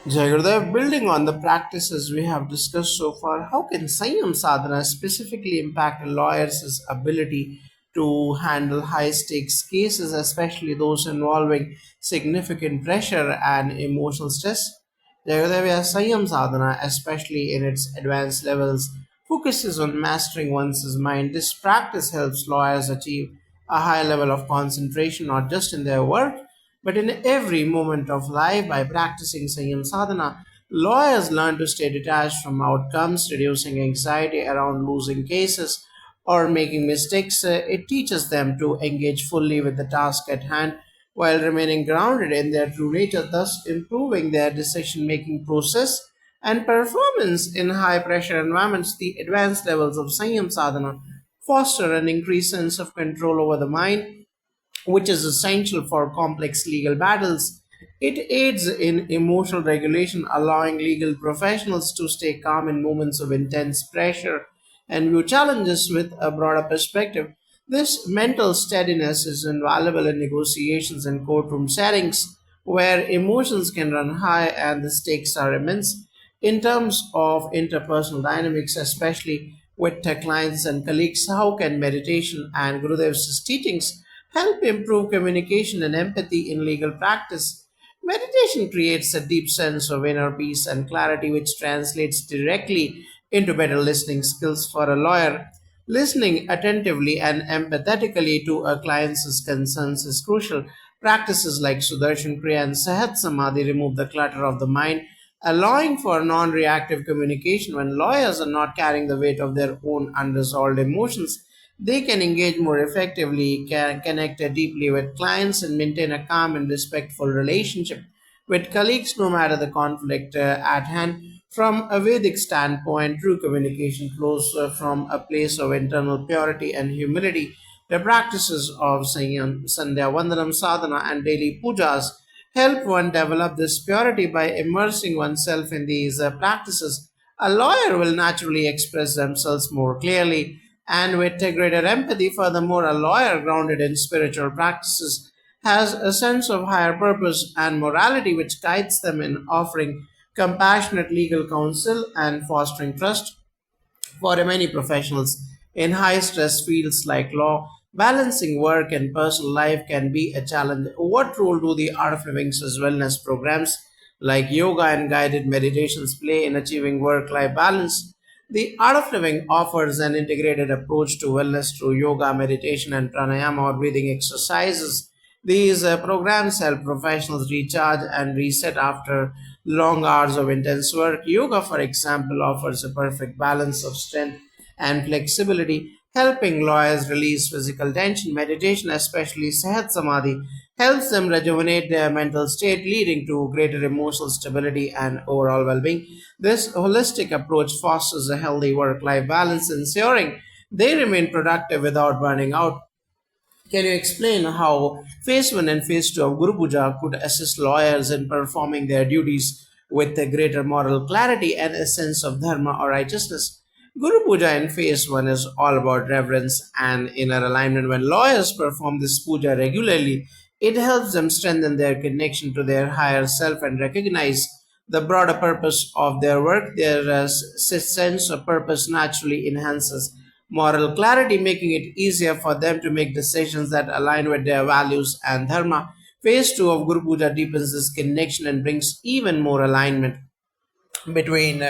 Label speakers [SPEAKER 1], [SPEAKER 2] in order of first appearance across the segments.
[SPEAKER 1] Jagrudev, building on the practices we have discussed so far, how can Sanyam Sadhana specifically impact a lawyer's ability to handle high stakes cases, especially those involving significant pressure and emotional stress? Jagrudev, Sanyam Sadhana, especially in its advanced levels, focuses on mastering one's mind. This practice helps lawyers achieve a high level of concentration not just in their work but in every moment of life. By practicing Sanyam Sadhana, lawyers learn to stay detached from outcomes, reducing anxiety around losing cases or making mistakes. It teaches them to engage fully with the task at hand while remaining grounded in their true nature, thus improving their decision making process and performance in high pressure environments. The advanced levels of Sanyam Sadhana foster an increased sense of control over the mind, which is essential for complex legal battles. It aids in emotional regulation, allowing legal professionals to stay calm in moments of intense pressure and view challenges with a broader perspective. This mental steadiness is invaluable in negotiations and courtroom settings where emotions can run high and the stakes are immense. In terms of interpersonal dynamics, especially with clients and colleagues, how can meditation and Gurudev's teachings help improve communication and empathy in legal practice? Meditation creates a deep sense of inner peace and clarity, which translates directly into better listening skills for a lawyer. Listening attentively and empathetically to a client's concerns is crucial. Practices like Sudarshan Kriya and Sahat Samadhi remove the clutter of the mind, allowing for non reactive communication. When lawyers are not carrying the weight of their own unresolved emotions, they can engage more effectively, can connect deeply with clients, and maintain a calm and respectful relationship with colleagues no matter the conflict at hand. From a Vedic standpoint, true communication flows from a place of internal purity and humility. The practices of Sanyam, Sandhya Vandanam Sadhana, and daily pujas help one develop this purity. By immersing oneself in these practices. A lawyer will naturally express themselves more clearly and with a greater empathy. Furthermore, a lawyer grounded in spiritual practices has a sense of higher purpose and morality which guides them in offering compassionate legal counsel and fostering trust. For many professionals in high stress fields like law, balancing work and personal life can be a challenge. What role do the Art of Living's wellness programs like yoga and guided meditations play in achieving work life balance? The Art of Living offers an integrated approach to wellness through yoga, meditation, and pranayama or breathing exercises. These programs help professionals recharge and reset after long hours of intense work. Yoga, for example, offers a perfect balance of strength and flexibility, helping lawyers release physical tension. Meditation, especially Sahat Samadhi, helps them rejuvenate their mental state, leading to greater emotional stability and overall well being. This holistic approach fosters a healthy work life balance, ensuring they remain productive without burning out. Can you explain how phase 1 and phase 2 of Guru Puja could assist lawyers in performing their duties with a greater moral clarity and a sense of dharma or righteousness? Guru Puja in phase 1 is all about reverence and inner alignment. When lawyers perform this puja regularly, it helps them strengthen their connection to their higher self and recognize the broader purpose of their work. Their sense of purpose naturally enhances moral clarity, making it easier for them to make decisions that align with their values and dharma. Phase 2 of Guru Puja deepens this connection and brings even more alignment between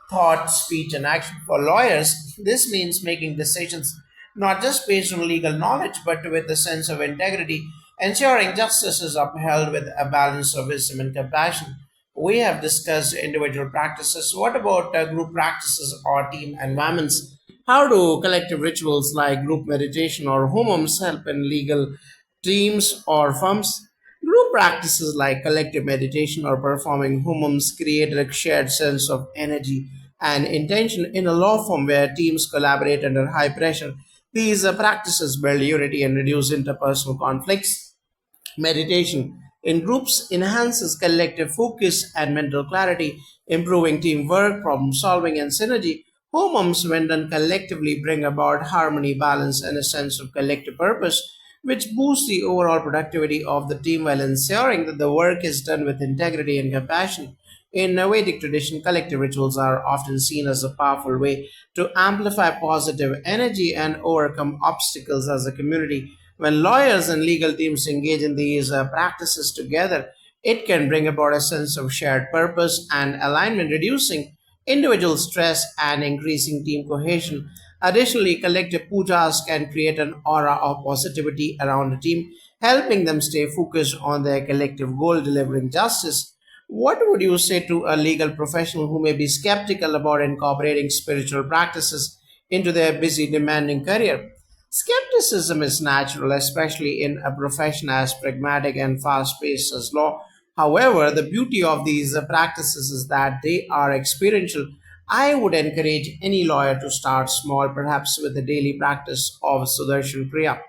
[SPEAKER 1] thought, speech, and action. For lawyers, this means making decisions not just based on legal knowledge, but with a sense of integrity, ensuring justice is upheld with a balance of wisdom and compassion. We have discussed individual practices. What about group practices or team environments? How do collective rituals like group meditation or homums help in legal teams or firms? Group practices like collective meditation or performing humums create a shared sense of energy and intention in a law firm where teams collaborate under high pressure. These practices build unity and reduce interpersonal conflicts. Meditation in groups enhances collective focus and mental clarity, improving teamwork, problem solving, and synergy. Homums, when done collectively, bring about harmony, balance, and a sense of collective purpose, which boosts the overall productivity of the team while ensuring that the work is done with integrity and compassion. In a Vedic tradition, collective rituals are often seen as a powerful way to amplify positive energy and overcome obstacles as a community. When lawyers and legal teams engage in these practices together, it can bring about a sense of shared purpose and alignment, reducing individual stress and increasing team cohesion. Additionally, collective pujas can create an aura of positivity around the team, helping them stay focused on their collective goal, delivering justice. What would you say to a legal professional who may be skeptical about incorporating spiritual practices into their busy, demanding career? Skepticism is natural, especially in a profession as pragmatic and fast paced as law. However, the beauty of these practices is that they are experiential. I would encourage any lawyer to start small, perhaps with the daily practice of Sudarshan Kriya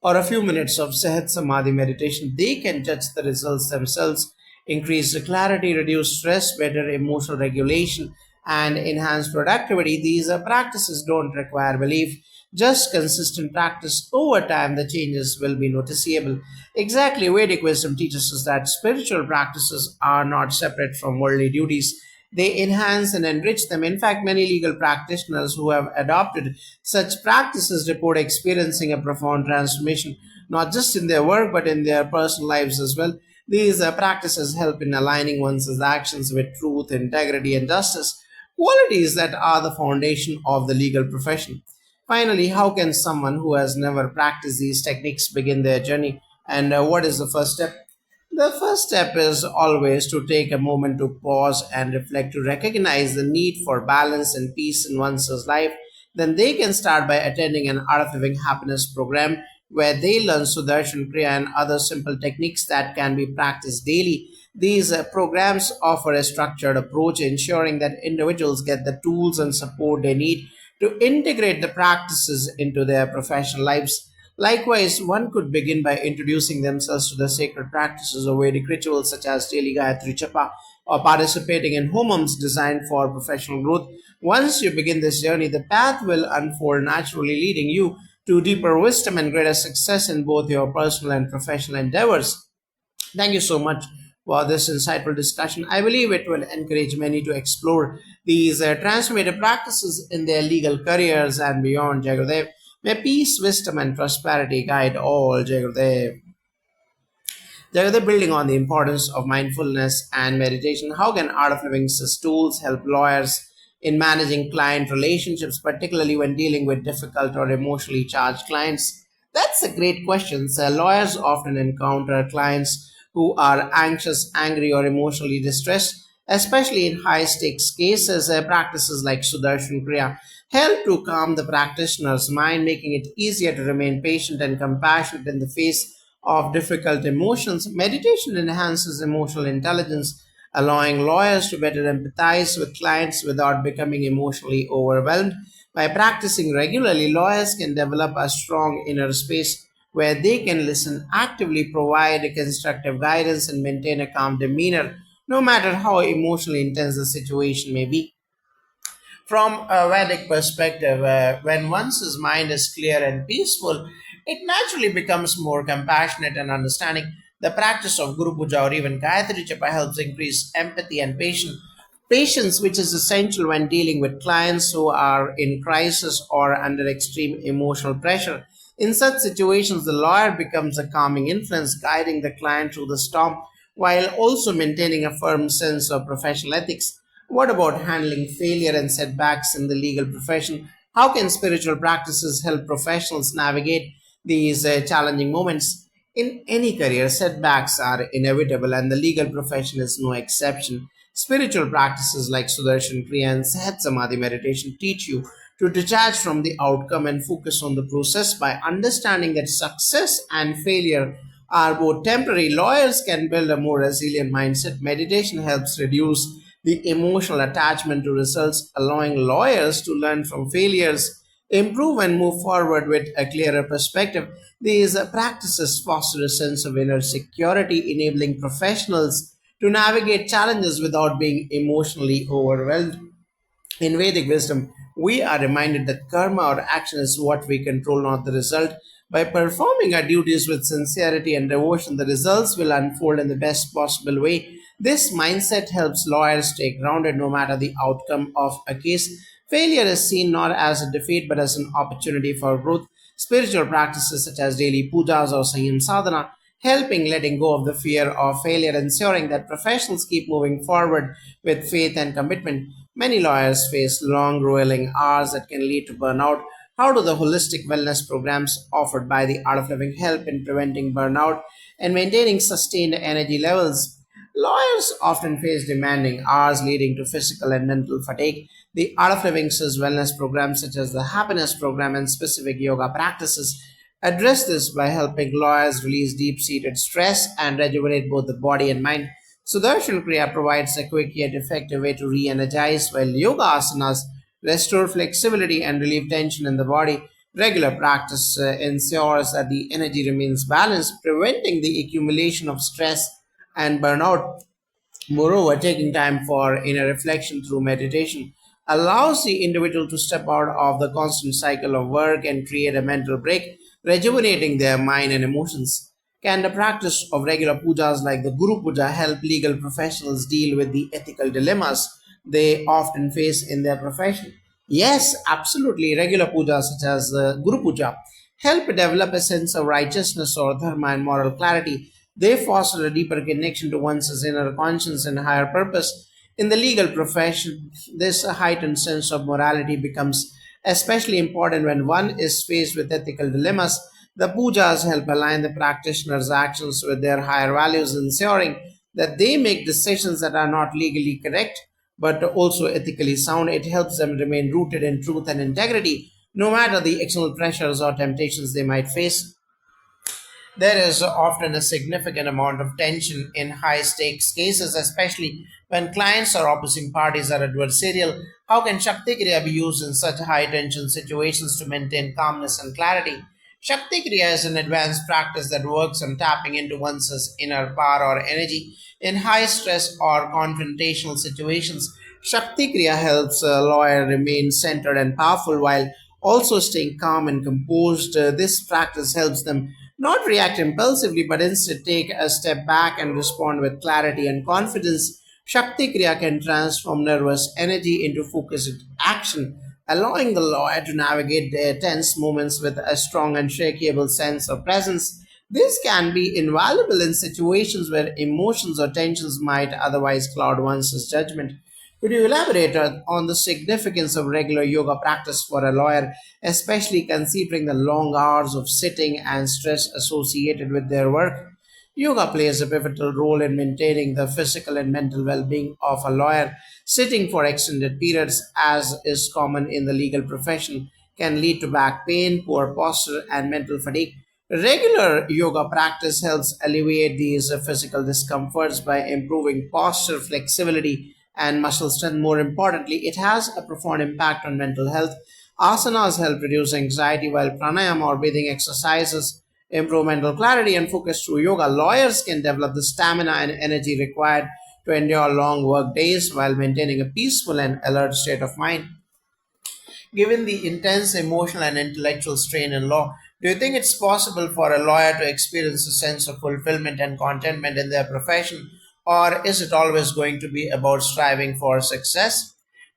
[SPEAKER 1] or a few minutes of Sahat Samadhi meditation. They can judge the results themselves, increase the clarity, reduce stress, better emotional regulation, and enhance productivity. These practices don't require belief, just consistent practice. Over time, the changes will be noticeable. Exactly, Vedic wisdom teaches us that spiritual practices are not separate from worldly duties. They enhance and enrich them. In fact, many legal practitioners who have adopted such practices report experiencing a profound transformation, not just in their work but in their personal lives as well. These practices help in aligning one's actions with truth, integrity, and justice, qualities that are the foundation of the legal profession. Finally, how can someone who has never practiced these techniques begin their journey? And what is the first step? The first step is always to take a moment to pause and reflect, to recognize the need for balance and peace in one's life. Then they can start by attending an Art of Living Happiness program where they learn Sudarshan Kriya and other simple techniques that can be practiced daily. These programs offer a structured approach, ensuring that individuals get the tools and support they need to integrate the practices into their professional lives. Likewise, one could begin by introducing themselves to the sacred practices or Vedic rituals such as daily Gayatri Japa or participating in homums designed for professional growth. Once you begin this journey, the path will unfold naturally, leading you to deeper wisdom and greater success in both your personal and professional endeavors. Thank you so much for this insightful discussion. I believe it will encourage many to explore these transformative practices in their legal careers and beyond. Jagadev. May peace, wisdom, and prosperity guide all, Jagadev. Jagadev, building on the importance of mindfulness and meditation, how can Art of Living's tools help lawyers in managing client relationships, particularly when dealing with difficult or emotionally charged clients? That's a great question. So lawyers often encounter clients who are anxious, angry, or emotionally distressed, especially in high stakes cases. Practices like Sudarshan Kriya help to calm the practitioner's mind, making it easier to remain patient and compassionate in the face of difficult emotions. Meditation enhances emotional intelligence, allowing lawyers to better empathize with clients without becoming emotionally overwhelmed. By practicing regularly, lawyers can develop a strong inner space where they can listen actively, provide constructive guidance, and maintain a calm demeanor, no matter how emotionally intense the situation may be. From a Vedic perspective, when one's mind is clear and peaceful, it naturally becomes more compassionate and understanding. The practice of Guru Puja or even Gayatri Japa helps increase empathy and patience, which is essential when dealing with clients who are in crisis or under extreme emotional pressure. In such situations, the lawyer becomes a calming influence, guiding the client through the storm while also maintaining a firm sense of professional ethics. What about handling failure and setbacks in the legal profession? How can spiritual practices help professionals navigate these challenging moments? In any career, setbacks are inevitable, and the legal profession is no exception. Spiritual practices like Sudarshan Kriya and Sahat Samadhi meditation teach you to detach from the outcome and focus on the process. By understanding that success and failure are both temporary, lawyers can build a more resilient mindset. Meditation helps reduce the emotional attachment to results, allowing lawyers to learn from failures, improve, and move forward with a clearer perspective. These practices foster a sense of inner security, enabling professionals to navigate challenges without being emotionally overwhelmed. In Vedic wisdom, we are reminded that karma or action is what we control, not the result. By performing our duties with sincerity and devotion, the results will unfold in the best possible way. This mindset helps lawyers stay grounded no matter the outcome of a case. Failure is seen not as a defeat but as an opportunity for growth. Spiritual practices such as daily pujas or Sanyam sadhana helping letting go of the fear of failure, ensuring that professionals keep moving forward with faith and commitment. Many lawyers face long, grueling hours that can lead to burnout. How do the holistic wellness programs offered by the Art of Living help in preventing burnout and maintaining sustained energy levels? Lawyers often face demanding hours leading to physical and mental fatigue. The Art of Living's wellness programs, such as the Happiness Program and specific yoga practices, address this by helping lawyers release deep seated stress and rejuvenate both the body and mind. Sudarshan Kriya provides a quick yet effective way to re energize, while yoga asanas restore flexibility and relieve tension in the body. Regular practice ensures that the energy remains balanced, preventing the accumulation of stress and burnout. Moreover, taking time for inner reflection through meditation allows the individual to step out of the constant cycle of work and create a mental break, rejuvenating their mind and emotions. Can the practice of regular pujas like the Guru Puja help legal professionals deal with the ethical dilemmas they often face in their profession? Yes, absolutely. Regular pujas such as the Guru Puja help develop a sense of righteousness or dharma and moral clarity. They foster a deeper connection to one's inner conscience and higher purpose. In the legal profession, this heightened sense of morality becomes especially important when one is faced with ethical dilemmas. The pujas help align the practitioner's actions with their higher values, ensuring that they make decisions that are not legally correct but also ethically sound. It helps them remain rooted in truth and integrity, no matter the external pressures or temptations they might face. There is often a significant amount of tension in high stakes cases, especially when clients or opposing parties are adversarial. How can Shakti Kriya be used in such high tension situations to maintain calmness and clarity? Shakti Kriya is an advanced practice that works on tapping into one's inner power or energy. In high stress or confrontational situations, Shakti Kriya helps a lawyer remain centered and powerful while also staying calm and composed. This practice helps them not react impulsively but instead take a step back and respond with clarity and confidence. Shakti Kriya can transform nervous energy into focused action, allowing the lawyer to navigate their tense moments with a strong and shakable sense of presence. This can be invaluable in situations where emotions or tensions might otherwise cloud one's judgment. Could you elaborate on the significance of regular yoga practice for a lawyer, especially considering the long hours of sitting and stress associated with their work? Yoga plays a pivotal role in maintaining the physical and mental well being of a lawyer. Sitting for extended periods, as is common in the legal profession, can lead to back pain, poor posture, and mental fatigue. Regular yoga practice helps alleviate these physical discomforts by improving posture, flexibility, and muscle strength. More importantly, it has a profound impact on mental health. Asanas help reduce anxiety, while pranayama or breathing exercises improve mental clarity and focus through yoga. Lawyers can develop the stamina and energy required to endure long work days while maintaining a peaceful and alert state of mind. Given the intense emotional and intellectual strain in law, do you think it's possible for a lawyer to experience a sense of fulfillment and contentment in their profession, or is it always going to be about striving for success?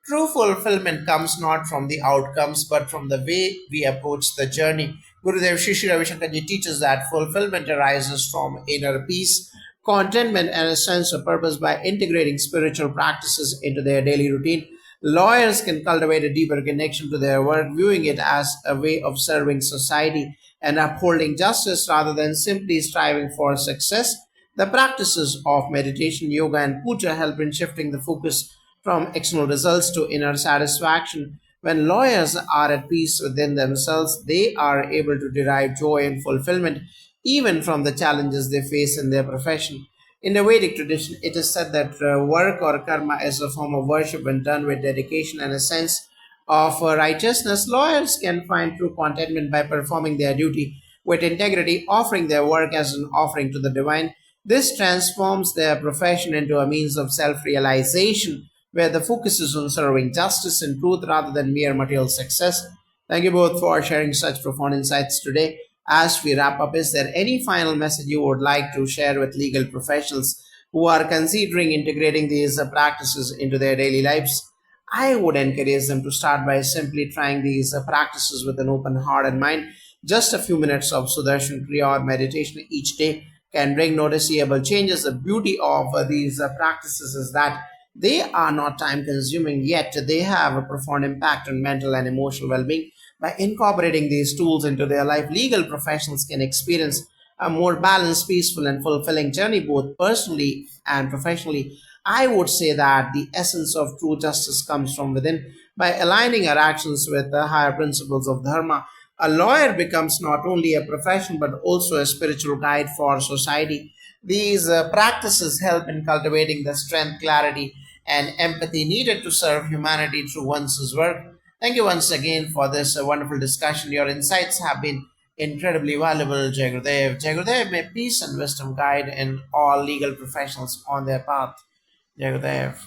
[SPEAKER 1] True fulfillment comes not from the outcomes but from the way we approach the journey. Gurudev Shishi Ravi Shankarji teaches that fulfillment arises from inner peace, contentment, and a sense of purpose by integrating spiritual practices into their daily routine. Lawyers can cultivate a deeper connection to their work, viewing it as a way of serving society and upholding justice rather than simply striving for success. The practices of meditation, yoga, and puja help in shifting the focus from external results to inner satisfaction. When lawyers are at peace within themselves, they are able to derive joy and fulfillment even from the challenges they face in their profession. In the Vedic tradition, it is said that work or karma is a form of worship when done with dedication and a sense of righteousness. Lawyers can find true contentment by performing their duty with integrity, offering their work as an offering to the divine. This transforms their profession into a means of self realization where the focus is on serving justice and truth rather than mere material success. Thank you both for sharing such profound insights today. As we wrap up, is there any final message you would like to share with legal professionals who are considering integrating these practices into their daily lives, I would encourage them to start by simply trying these practices with an open heart and mind. Just a few minutes of Sudarshan Kriya or meditation each day can bring noticeable changes. The beauty of these practices is that they are not time consuming, yet they have a profound impact on mental and emotional well being. By incorporating these tools into their life, legal professionals can experience a more balanced, peaceful, and fulfilling journey, both personally and professionally. I would say that the essence of true justice comes from within. By aligning our actions with the higher principles of Dharma, a lawyer becomes not only a profession but also a spiritual guide for society. These practices help in cultivating the strength, clarity, and empathy needed to serve humanity through one's work. Thank you once again for this wonderful discussion. Your insights have been incredibly valuable, Jagadev. Jagadev, may peace and wisdom guide in all legal professionals on their path. Jagadev.